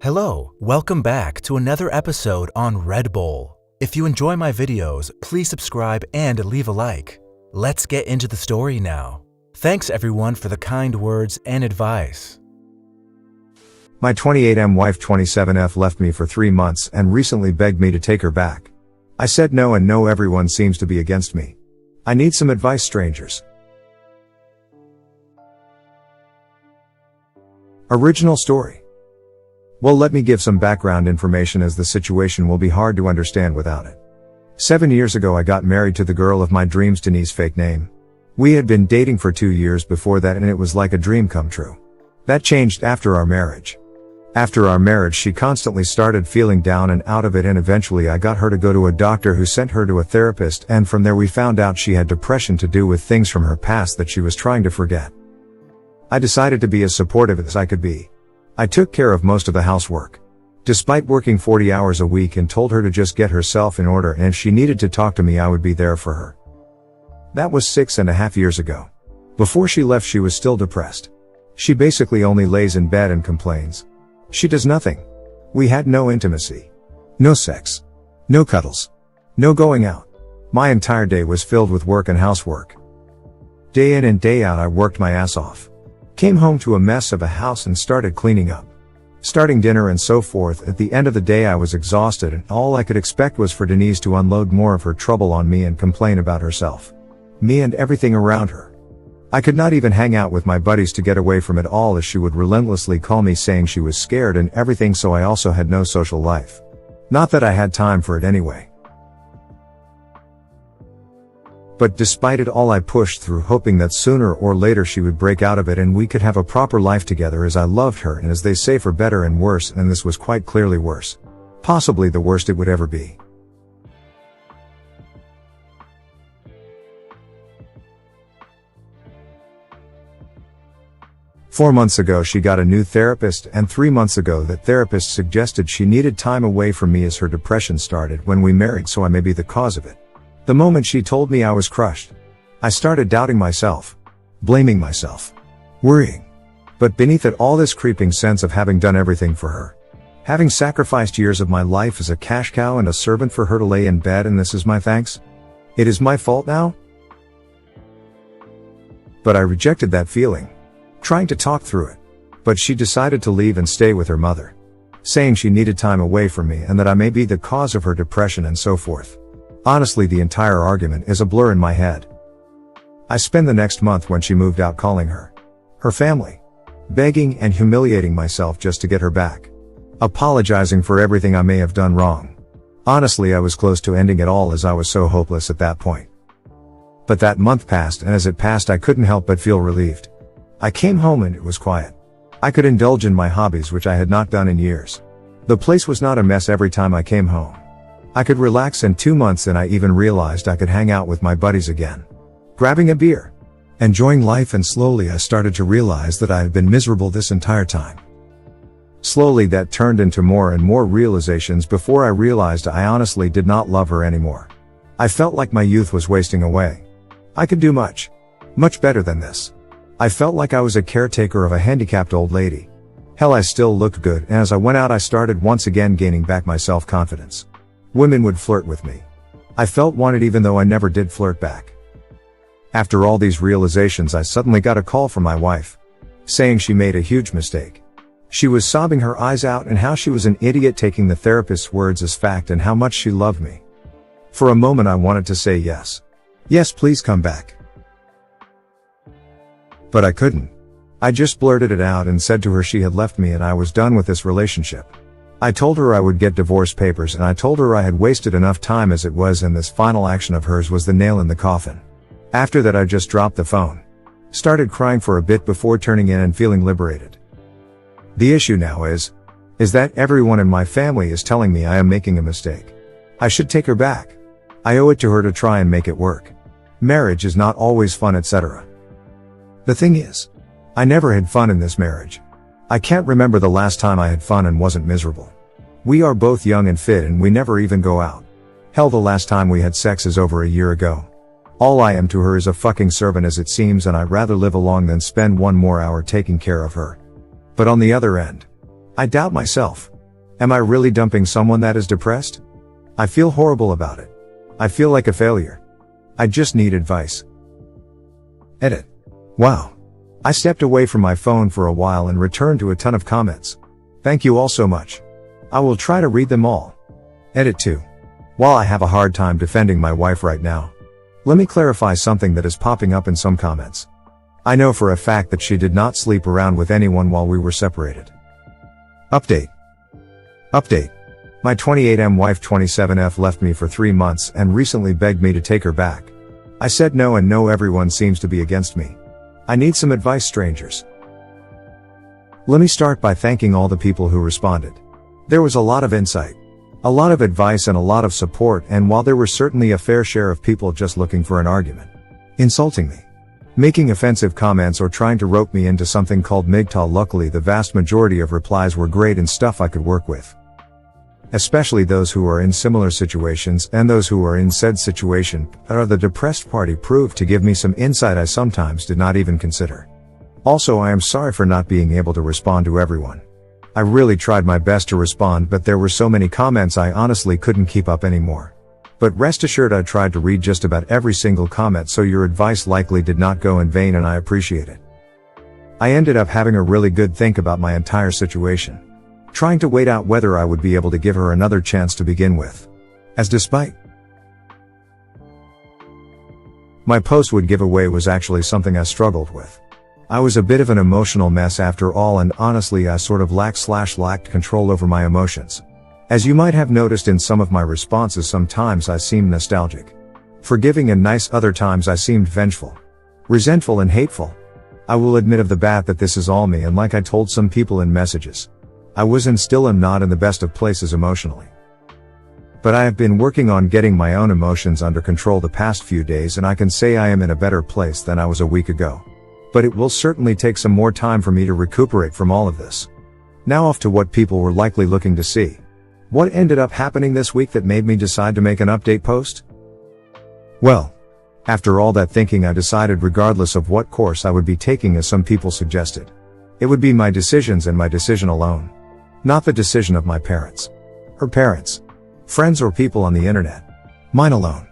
Hello, welcome back to another episode on Red Bull. If you enjoy my videos, please subscribe and leave a like. Let's get into the story now. Thanks everyone for the kind words and advice. My 28M wife 27F left me for 3 months and recently begged me to take her back. I said no, and no, everyone seems to be against me. I need some advice, strangers. Original story. Well, let me give some background information, as the situation will be hard to understand without it. 7 years ago I got married to the girl of my dreams, Denise, fake name. We had been dating for 2 years before that, and it was like a dream come true. That changed after our marriage. After our marriage she constantly started feeling down and out of it, and eventually I got her to go to a doctor who sent her to a therapist, and from there we found out she had depression to do with things from her past that she was trying to forget. I decided to be as supportive as I could be. I took care of most of the housework. Despite working 40 hours a week, and told her to just get herself in order, and if she needed to talk to me I would be there for her. That was 6.5 years ago. Before she left she was still depressed. She basically only lays in bed and complains. She does nothing. We had no intimacy. No sex. No cuddles. No going out. My entire day was filled with work and housework. Day in and day out I worked my ass off. Came home to a mess of a house and started cleaning up. Starting dinner and so forth. At the end of the day I was exhausted, and all I could expect was for Denise to unload more of her trouble on me and complain about herself. Me and everything around her. I could not even hang out with my buddies to get away from it all, as she would relentlessly call me saying she was scared and everything, so I also had no social life. Not that I had time for it anyway. But despite it all I pushed through, hoping that sooner or later she would break out of it and we could have a proper life together, as I loved her, and as they say, for better and worse, and this was quite clearly worse. Possibly the worst it would ever be. "4 months ago she got a new therapist, and 3 months ago that therapist suggested she needed time away from me as her depression started when we married, so I may be the cause of it. The moment she told me I was crushed. I started doubting myself. Blaming myself. Worrying. But beneath it all, this creeping sense of having done everything for her. Having sacrificed years of my life as a cash cow and a servant for her to lay in bed, and this is my thanks? It is my fault now?" But I rejected that feeling. Trying to talk through it. But she decided to leave and stay with her mother. Saying she needed time away from me and that I may be the cause of her depression and so forth. Honestly, the entire argument is a blur in my head. I spent the next month, when she moved out, calling her family, begging and humiliating myself just to get her back. Apologizing for everything I may have done wrong. Honestly, I was close to ending it all, as I was so hopeless at that point. But that month passed, and as it passed I couldn't help but feel relieved. I came home and it was quiet. I could indulge in my hobbies, which I had not done in years. The place was not a mess every time I came home. I could relax, in 2 months and I even realized I could hang out with my buddies again. Grabbing a beer. Enjoying life, and slowly I started to realize that I had been miserable this entire time. Slowly that turned into more and more realizations before I realized I honestly did not love her anymore. I felt like my youth was wasting away. I could do much better than this. I felt like I was a caretaker of a handicapped old lady. Hell, I still looked good, and as I went out I started once again gaining back my self-confidence. Women would flirt with me. I felt wanted even though I never did flirt back. After all these realizations I suddenly got a call from my wife. Saying she made a huge mistake. She was sobbing her eyes out, and how she was an idiot, taking the therapist's words as fact, and how much she loved me. For a moment I wanted to say yes. Yes, please come back. But I couldn't. I just blurted it out and said to her she had left me and I was done with this relationship. I told her I would get divorce papers, and I told her I had wasted enough time as it was, and this final action of hers was the nail in the coffin. After that I just dropped the phone. Started crying for a bit before turning in and feeling liberated. The issue now is that everyone in my family is telling me I am making a mistake. I should take her back. I owe it to her to try and make it work. Marriage is not always fun, etc. The thing is, I never had fun in this marriage. I can't remember the last time I had fun and wasn't miserable. We are both young and fit, and we never even go out. Hell, the last time we had sex is over a year ago. All I am to her is a fucking servant, as it seems, and I'd rather live along than spend one more hour taking care of her. But on the other end, I doubt myself. Am I really dumping someone that is depressed? I feel horrible about it. I feel like a failure. I just need advice. Edit. Wow. I stepped away from my phone for a while and returned to a ton of comments. Thank you all so much. I will try to read them all. Edit 2. While I have a hard time defending my wife right now, let me clarify something that is popping up in some comments. I know for a fact that she did not sleep around with anyone while we were separated. Update. My 28M wife 27F left me for 3 months and recently begged me to take her back. I said no, and no, everyone seems to be against me. I need some advice, strangers. Let me start by thanking all the people who responded. There was a lot of insight, a lot of advice, and a lot of support, and while there were certainly a fair share of people just looking for an argument, insulting me, making offensive comments, or trying to rope me into something called MGTOW, luckily the vast majority of replies were great and stuff I could work with. Especially those who are in similar situations, and those who are in said situation, that are the depressed party, proved to give me some insight I sometimes did not even consider. Also, I am sorry for not being able to respond to everyone. I really tried my best to respond, but there were so many comments I honestly couldn't keep up anymore. But rest assured, I tried to read just about every single comment, so your advice likely did not go in vain, and I appreciate it. I ended up having a really good think about my entire situation, trying to wait out whether I would be able to give her another chance to begin with. As despite my post-would giveaway was actually something I struggled with. I was a bit of an emotional mess after all, and honestly I sort of lacked control over my emotions. As you might have noticed in some of my responses, sometimes I seemed nostalgic, forgiving, and nice. Other times I seemed vengeful, resentful, and hateful. I will admit of the bat that this is all me, and like I told some people in messages, I was and still am not in the best of places emotionally. But I have been working on getting my own emotions under control the past few days, and I can say I am in a better place than I was a week ago. But it will certainly take some more time for me to recuperate from all of this. Now off to what people were likely looking to see. What ended up happening this week that made me decide to make an update post? Well, after all that thinking, I decided, regardless of what course I would be taking, as some people suggested, it would be my decisions and my decision alone. Not the decision of my parents, her parents, friends, or people on the internet. Mine alone.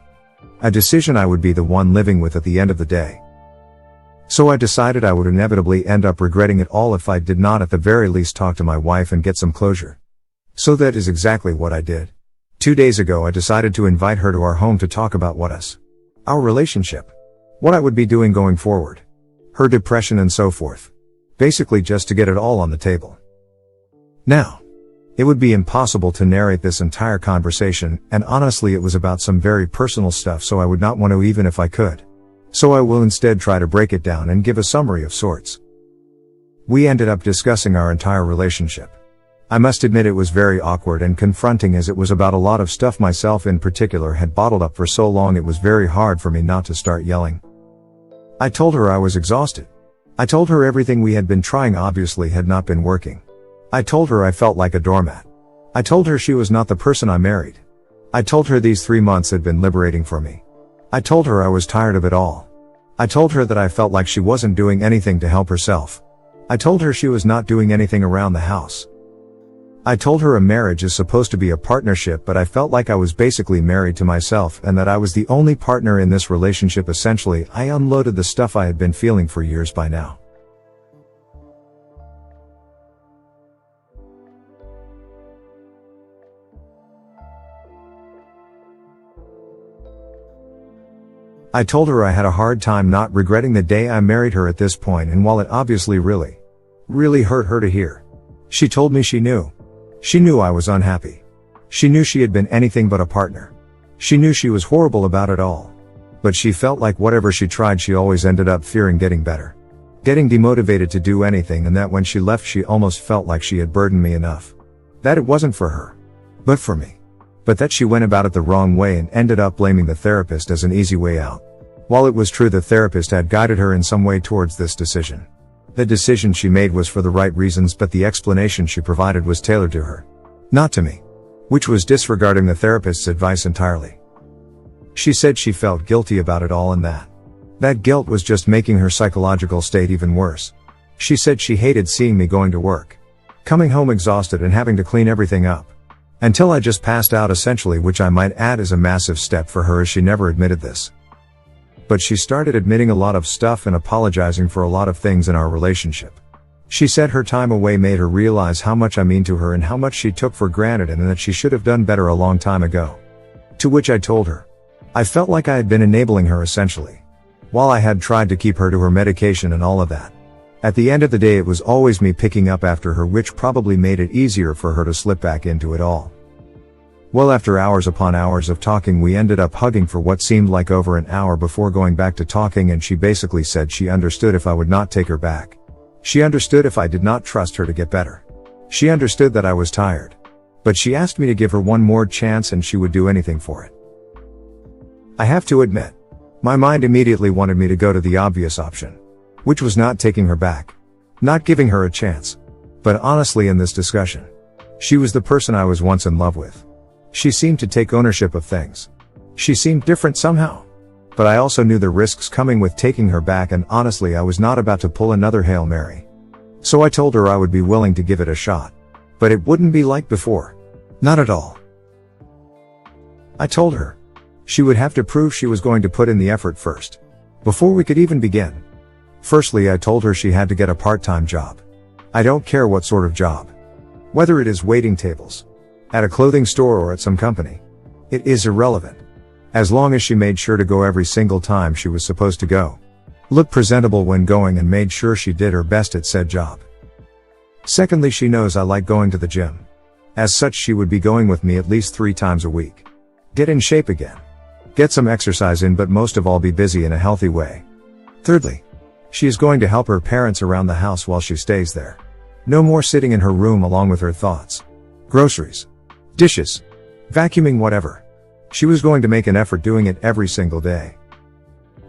A decision I would be the one living with at the end of the day. So I decided I would inevitably end up regretting it all if I did not at the very least talk to my wife and get some closure. So that is exactly what I did. 2 days ago I decided to invite her to our home to talk about our relationship, what I would be doing going forward, her depression, and so forth. Basically just to get it all on the table. Now, it would be impossible to narrate this entire conversation, and honestly it was about some very personal stuff, so I would not want to, even if I could. So I will instead try to break it down and give a summary of sorts. We ended up discussing our entire relationship. I must admit it was very awkward and confronting, as it was about a lot of stuff myself in particular had bottled up for so long it was very hard for me not to start yelling. I told her I was exhausted. I told her everything we had been trying obviously had not been working. I told her I felt like a doormat. I told her she was not the person I married. I told her these 3 months had been liberating for me. I told her I was tired of it all. I told her that I felt like she wasn't doing anything to help herself. I told her she was not doing anything around the house. I told her a marriage is supposed to be a partnership, but I felt like I was basically married to myself and that I was the only partner in this relationship. Essentially, I unloaded the stuff I had been feeling for years by now. I told her I had a hard time not regretting the day I married her at this point, and while it obviously really hurt her to hear, she told me she knew. She knew I was unhappy. She knew she had been anything but a partner. She knew she was horrible about it all. But she felt like whatever she tried, she always ended up fearing getting better, getting demotivated to do anything, and that when she left she almost felt like she had burdened me enough. That it wasn't for her, but for me. But that she went about it the wrong way and ended up blaming the therapist as an easy way out. While it was true the therapist had guided her in some way towards this decision, the decision she made was for the right reasons, but the explanation she provided was tailored to her, not to me, which was disregarding the therapist's advice entirely. She said she felt guilty about it all, and that guilt was just making her psychological state even worse. She said she hated seeing me going to work, Coming home exhausted and having to clean everything up. Until I just passed out essentially, which I might add is a massive step for her as she never admitted this. But she started admitting a lot of stuff and apologizing for a lot of things in our relationship. She said her time away made her realize how much I mean to her and how much she took for granted and that she should have done better a long time ago. To which I told her. I felt like I had been enabling her essentially. While I had tried to keep her to her medication and all of that. At the end of the day it was always me picking up after her, which probably made it easier for her to slip back into it all. Well, after hours upon hours of talking we ended up hugging for what seemed like over an hour before going back to talking, and she basically said she understood if I would not take her back. She understood if I did not trust her to get better. She understood that I was tired. But she asked me to give her one more chance and she would do anything for it. I have to admit, my mind immediately wanted me to go to the obvious option. Which was not taking her back. Not giving her a chance. But honestly in this discussion, she was the person I was once in love with. She seemed to take ownership of things. She seemed different somehow. But I also knew the risks coming with taking her back, and honestly I was not about to pull another Hail Mary. So I told her I would be willing to give it a shot. But it wouldn't be like before. Not at all. I told her she would have to prove she was going to put in the effort first. Before we could even begin. Firstly, I told her she had to get a part-time job. I don't care what sort of job. Whether it is waiting tables, at a clothing store or at some company. It is irrelevant. As long as she made sure to go every single time she was supposed to go. Look presentable when going and made sure she did her best at said job. Secondly, she knows I like going to the gym. As such, she would be going with me at least 3 times a week. Get in shape again. Get some exercise in, but most of all be busy in a healthy way. Thirdly, she is going to help her parents around the house while she stays there. No more sitting in her room along with her thoughts. Groceries. Dishes. Vacuuming, whatever. She was going to make an effort doing it every single day.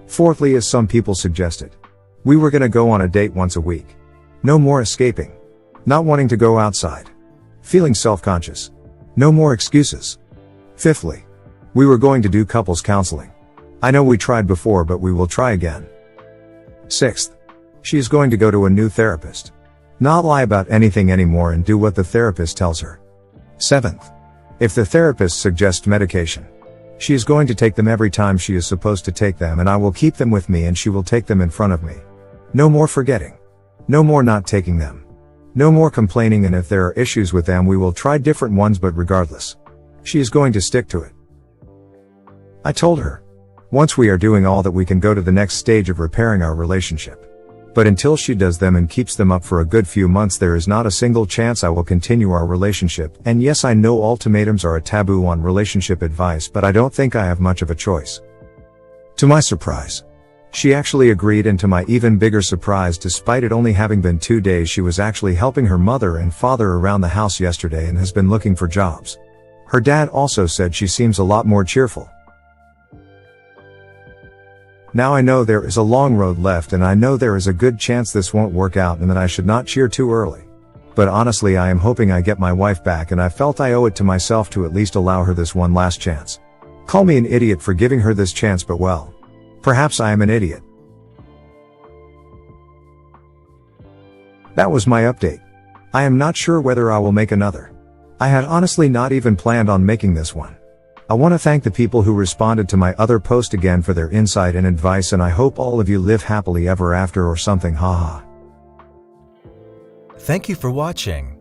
Fourthly, as some people suggested, we were going to go on a date once a week. No more escaping. Not wanting to go outside. Feeling self-conscious. No more excuses. Fifthly, we were going to do couples counseling. I know we tried before, but we will try again. Sixth, she is going to go to a new therapist. Not lie about anything anymore and do what the therapist tells her. Seventh, if the therapist suggests medication, she is going to take them every time she is supposed to take them, and I will keep them with me and she will take them in front of me. No more forgetting. No more not taking them. No more complaining, and if there are issues with them we will try different ones, but regardless, she is going to stick to it. I told her, once we are doing all that we can go to the next stage of repairing our relationship. But until she does them and keeps them up for a good few months, there is not a single chance I will continue our relationship. And yes, I know ultimatums are a taboo on relationship advice, but I don't think I have much of a choice. To my surprise, she actually agreed, and to my even bigger surprise, despite it only having been 2 days, she was actually helping her mother and father around the house yesterday and has been looking for jobs. Her dad also said she seems a lot more cheerful. Now I know there is a long road left, and I know there is a good chance this won't work out and that I should not cheer too early. But honestly, I am hoping I get my wife back, and I felt I owe it to myself to at least allow her this one last chance. Call me an idiot for giving her this chance, but well, perhaps I am an idiot. That was my update. I am not sure whether I will make another. I had honestly not even planned on making this one. I want to thank the people who responded to my other post again for their insight and advice, and I hope all of you live happily ever after or something, haha. Thank you for watching.